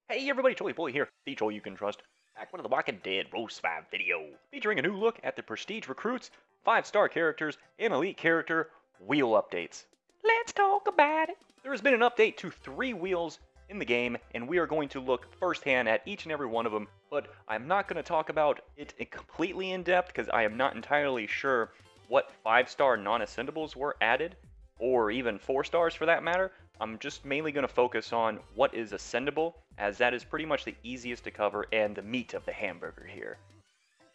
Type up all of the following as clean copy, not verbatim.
Hey everybody, Joey Boy here, the Joel you can trust, back with the Walking Dead Roast 5 video, featuring a new look at the Prestige Recruits, 5-star characters, and Elite character wheel updates. Let's talk about it! There has been an update to 3 wheels in the game, and we are going to look firsthand at each and every one of them, but I'm not going to talk about it completely in depth because I am not entirely sure what 5-star non-Ascendables were added, or even 4 stars for that matter. I'm just mainly going to focus on what is Ascendable, as that is pretty much the easiest to cover and the meat of the hamburger here.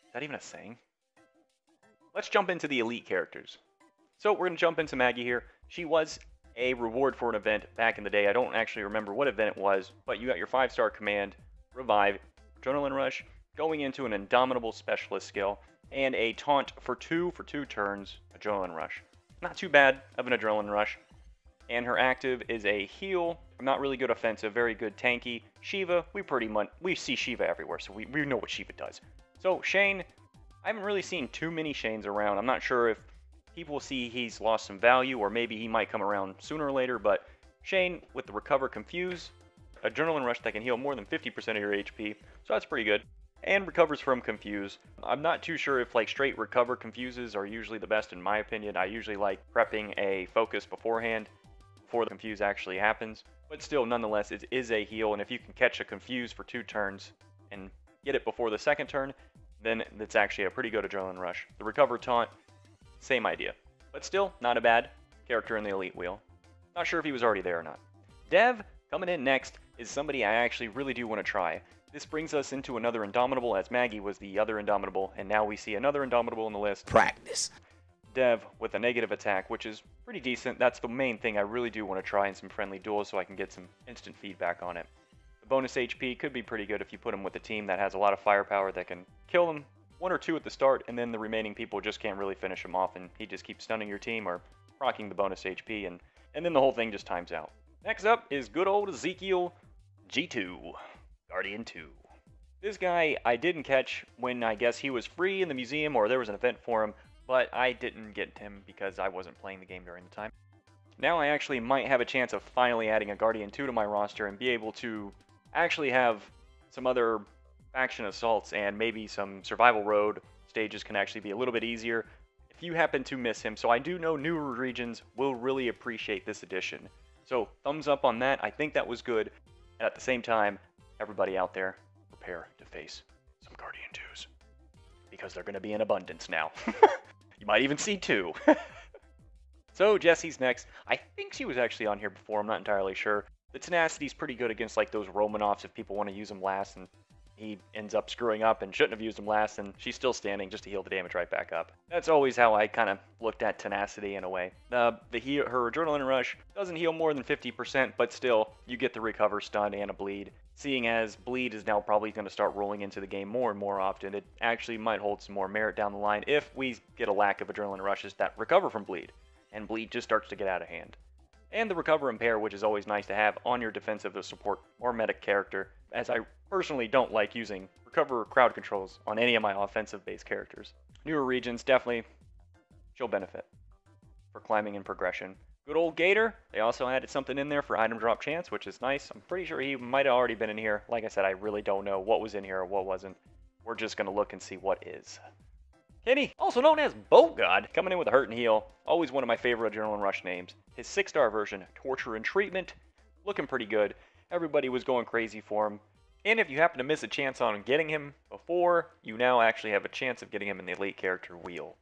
Is that even a saying? Let's jump into the elite characters. So we're going to jump into Maggie here. She was a reward for an event back in the day. I don't actually remember what event it was, but you got your 5-star command, revive, adrenaline rush, going into an indomitable specialist skill, and a taunt for 2 turns, adrenaline rush. Not too bad of an adrenaline rush. And her active is a heal, not really good offensive, very good tanky. Shiva, we see Shiva everywhere, so we know what Shiva does. So Shane, I haven't really seen too many Shanes around. I'm not sure if people see he's lost some value, or maybe he might come around sooner or later, but Shane with the Recover Confuse, Adrenaline Rush that can heal more than 50% of your HP, so that's pretty good. And recovers from Confuse. I'm not too sure if like straight Recover Confuses are usually the best in my opinion. I usually like prepping a focus beforehand, before the Confuse actually happens, but still nonetheless it is a heal, and if you can catch a Confuse for 2 turns and get it before the second turn, then it's actually a pretty good adrenaline rush. The Recover Taunt, same idea, but still not a bad character in the elite wheel. Not sure if he was already there or not. Dev, coming in next, is somebody I actually really do want to try. This brings us into another Indomitable, as Maggie was the other Indomitable, and now we see another Indomitable in the list. Practice. Dev with a negative attack, which is pretty decent. That's the main thing I really do want to try in some friendly duels so I can get some instant feedback on it. The bonus HP could be pretty good if you put him with a team that has a lot of firepower that can kill him 1 or 2 at the start, and then the remaining people just can't really finish him off, and he just keeps stunning your team or rocking the bonus HP, and then the whole thing just times out. Next up is good old Ezekiel G2, Guardian 2. This guy I didn't catch when I guess he was free in the museum or there was an event for him, but I didn't get him because I wasn't playing the game during the time. Now I actually might have a chance of finally adding a Guardian 2 to my roster and be able to actually have some other faction assaults and maybe some survival road stages can actually be a little bit easier if you happen to miss him. So I do know newer regions will really appreciate this addition. So thumbs up on that. I think that was good. And at the same time, everybody out there, prepare to face some Guardian 2s. Because they're going to be in abundance now. You might even see 2. So Jessie's next. I think she was actually on here before. I'm not entirely sure. The Tenacity's pretty good against like those Romanoffs if people want to use them last, and he ends up screwing up and shouldn't have used them last, and she's still standing just to heal the damage right back up. That's always how I kind of looked at Tenacity in a way. Her Adrenaline Rush doesn't heal more than 50%, but still, you get the Recover, Stun, and a Bleed. Seeing as Bleed is now probably going to start rolling into the game more and more often, it actually might hold some more merit down the line if we get a lack of Adrenaline Rushes that recover from Bleed, and Bleed just starts to get out of hand. And the Recover Impair, which is always nice to have on your defensive support or medic character, as I personally don't like using Recover crowd controls on any of my offensive-based characters. Newer regions definitely show benefit for climbing and progression. Good old Gator, they also added something in there for item drop chance, which is nice. I'm pretty sure he might have already been in here. Like I said, I really don't know what was in here or what wasn't. We're just going to look and see what is. Kenny, also known as Boat God, coming in with a Hurt and Heal. Always one of my favorite Adrenaline Rush names. His 6-star version, Torture and Treatment, looking pretty good. Everybody was going crazy for him. And if you happen to miss a chance on getting him before, you now actually have a chance of getting him in the elite character wheel.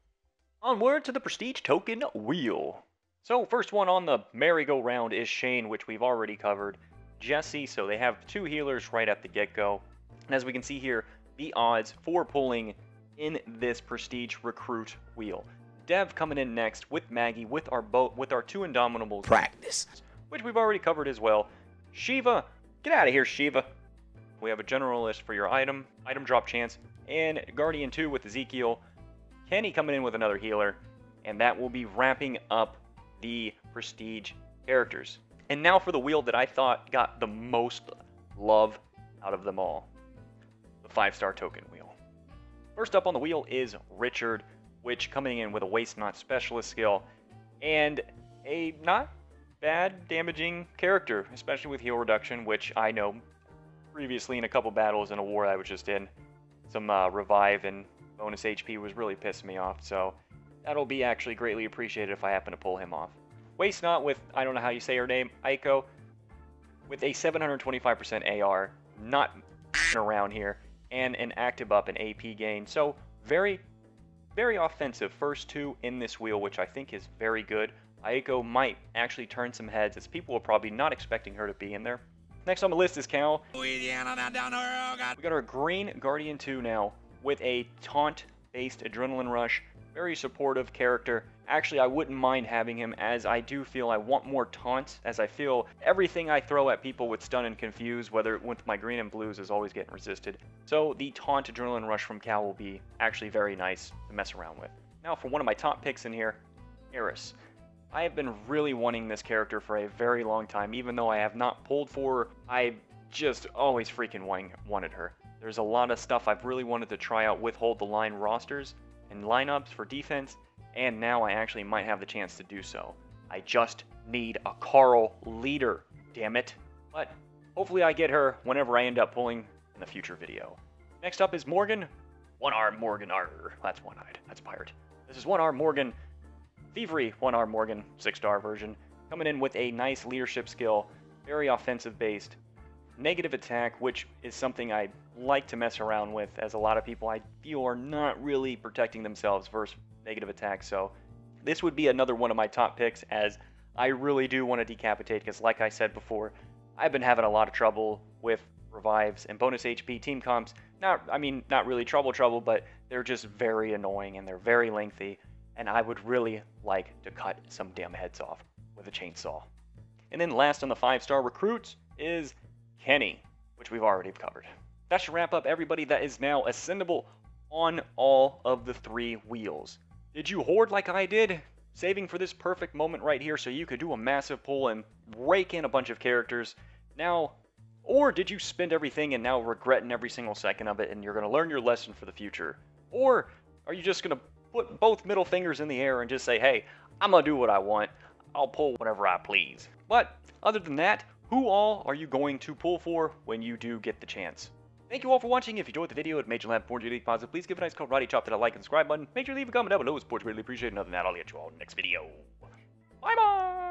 Onward to the Prestige Token wheel. So first one on the merry-go-round is Shane, which we've already covered. Jessie, so they have 2 healers right at the get-go. And as we can see here, the odds for pulling in this Prestige Recruit wheel. Dev coming in next with Maggie, with our 2 Indomitables. Practice. Which we've already covered as well. Shiva, get out of here, Shiva. We have a general list for your item drop chance, and Guardian 2 with Ezekiel. Kenny coming in with another healer, and that will be wrapping up the Prestige characters. And now for the wheel that I thought got the most love out of them all. The 5-star token wheel. First up on the wheel is Richard, which coming in with a Waste Not Specialist skill, and a not bad damaging character, especially with heal reduction, which I know previously in a couple battles in a war I was just in. Some revive and bonus HP was really pissing me off, so that'll be actually greatly appreciated if I happen to pull him off. Waste Not with, I don't know how you say her name, Aiko, with a 725% AR, not around here, and an active up and AP gain. So very, very offensive first two in this wheel, which I think is very good. Aiko might actually turn some heads, as people were probably not expecting her to be in there. Next on the list is Cal. We got our Green Guardian 2 now, with a taunt-based Adrenaline Rush. Very supportive character. Actually, I wouldn't mind having him, as I do feel I want more taunts, as I feel everything I throw at people with Stun and Confuse, whether with my green and blues, is always getting resisted. So the taunt Adrenaline Rush from Cal will be actually very nice to mess around with. Now for one of my top picks in here, Eris. I have been really wanting this character for a very long time, even though I have not pulled for her. I just always freaking wanted her. There's a lot of stuff I've really wanted to try out with Hold the Line rosters and lineups for defense, and now I actually might have the chance to do so. I just need a Carl leader, damn it. But hopefully I get her whenever I end up pulling in the future video. Next up is Morgan. One-Arm Morgan Arter. That's one-eyed. That's pirate. This is One-Arm Morgan. Thievery One-Arm Morgan, 6-star version. Coming in with a nice leadership skill. Very offensive based. Negative attack, which is something I like to mess around with, as a lot of people I feel are not really protecting themselves versus negative attack. So this would be another one of my top picks, as I really do want to decapitate, because like I said before, I've been having a lot of trouble with revives and bonus HP team comps. Not really trouble, but they're just very annoying and they're very lengthy, and I would really like to cut some damn heads off with a chainsaw. And then last on the 5-star recruits is Kenny, which we've already covered. That should wrap up everybody that is now ascendable on all of the 3 wheels. Did you hoard like I did, saving for this perfect moment right here so you could do a massive pull and rake in a bunch of characters now? Or did you spend everything and now regretting every single second of it, and you're going to learn your lesson for the future? Or are you just going to put both middle fingers in the air and just say, hey, I'm going to do what I want, I'll pull whatever I please? But other than that, who all are you going to pull for when you do get the chance? Thank you all for watching. If you enjoyed the video, it made you laugh, bored you, leave positive, please give a nice cold karate chop to that like and subscribe button. Make sure to leave a comment down below. It's greatly appreciated. Other than that, I'll get you all in the next video. Bye bye!